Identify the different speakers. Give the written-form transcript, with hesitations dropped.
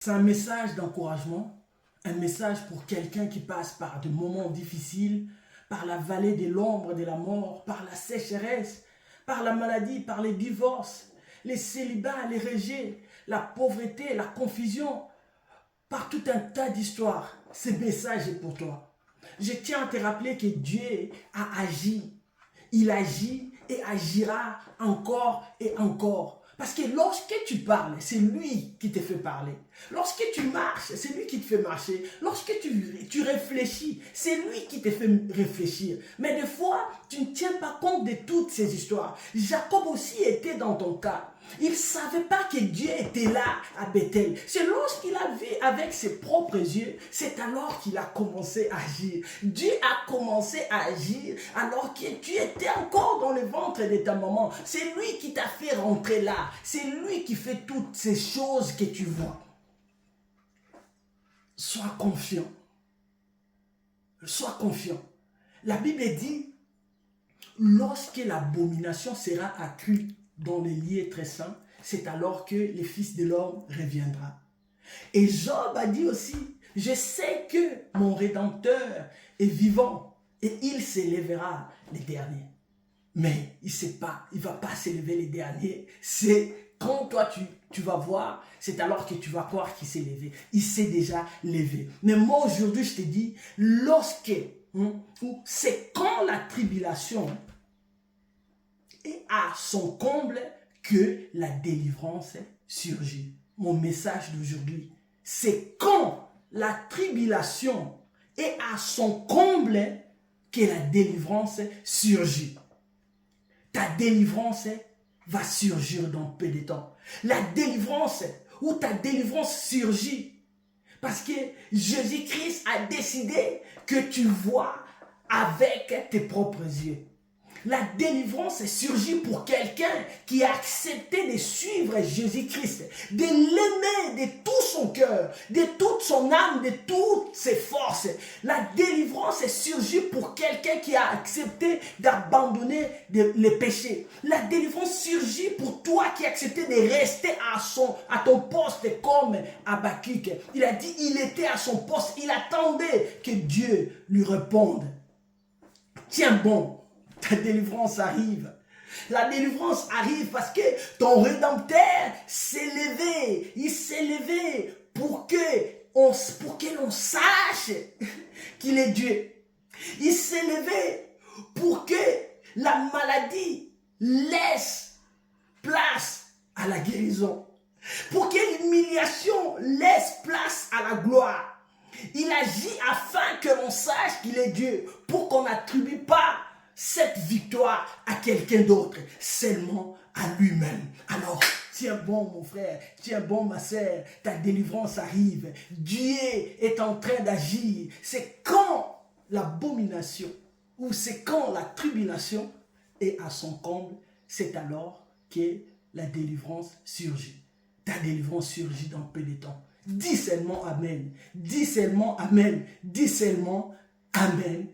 Speaker 1: C'est un message d'encouragement, un message pour quelqu'un qui passe par des moments difficiles, par la vallée de l'ombre de la mort, par la sécheresse, par la maladie, par les divorces, les célibats, les rejets, la pauvreté, la confusion, par tout un tas d'histoires. Ce message est pour toi. Je tiens à te rappeler que Dieu a agi. Il agit et agira encore et encore. Parce que lorsque tu parles, c'est lui qui te fait parler. Lorsque tu marches, c'est lui qui te fait marcher. Lorsque tu réfléchis, c'est lui qui te fait réfléchir. Mais des fois, tu ne tiens pas compte de toutes ces histoires. Jacob aussi était dans ton cas. Il ne savait pas que Dieu était là à Bethel. C'est lorsqu'il a vu avec ses propres yeux, c'est alors qu'il a commencé à agir. Dieu a commencé à agir alors que tu étais encore dans le ventre de ta maman. C'est lui qui t'a fait rentrer là. C'est lui qui fait toutes ces choses que tu vois. Sois confiant. Sois confiant. La Bible dit, lorsque l'abomination sera accrue dans les lieux très saints, c'est alors que le Fils de l'homme reviendra. Et Job a dit aussi, je sais que mon Rédempteur est vivant et il s'élèvera les derniers. Mais il ne sait pas, il ne va pas s'élever les derniers. C'est quand toi tu vas voir, c'est alors que tu vas croire qu'il s'est levé. Il s'est déjà levé. Mais moi aujourd'hui je te dis, c'est quand la tribulation est à son comble que la délivrance surgit. Mon message d'aujourd'hui, c'est quand la tribulation est à son comble que la délivrance surgit. Ta délivrance va surgir dans peu de temps. La délivrance, ou ta délivrance surgit. Parce que Jésus-Christ a décidé que tu vois avec tes propres yeux. La délivrance surgit pour quelqu'un qui a accepté de suivre Jésus-Christ, de l'aimer de tout son cœur, de toute son âme, de toutes ses forces. La délivrance surgit pour quelqu'un qui a accepté d'abandonner les péchés. La délivrance surgit pour toi qui a accepté de rester à ton poste comme Habakkuk. Il a dit, il était à son poste, il attendait que Dieu lui réponde. Tiens bon. Ta délivrance arrive. La délivrance arrive parce que ton Rédempteur s'est levé. Il s'est levé pour que l'on sache qu'il est Dieu. Il s'est levé pour que la maladie laisse place à la guérison. Pour que l'humiliation laisse place à la gloire. Il agit afin que l'on sache qu'il est Dieu. Pour qu'on n'attribue pas cette victoire à quelqu'un d'autre, seulement à lui-même. Alors, tiens bon mon frère, tiens bon ma sœur, ta délivrance arrive. Dieu est en train d'agir. C'est quand l'abomination, ou c'est quand la tribulation est à son comble, c'est alors que la délivrance surgit. Ta délivrance surgit dans peu de temps. Dis seulement Amen. Dis seulement Amen. Dis seulement Amen.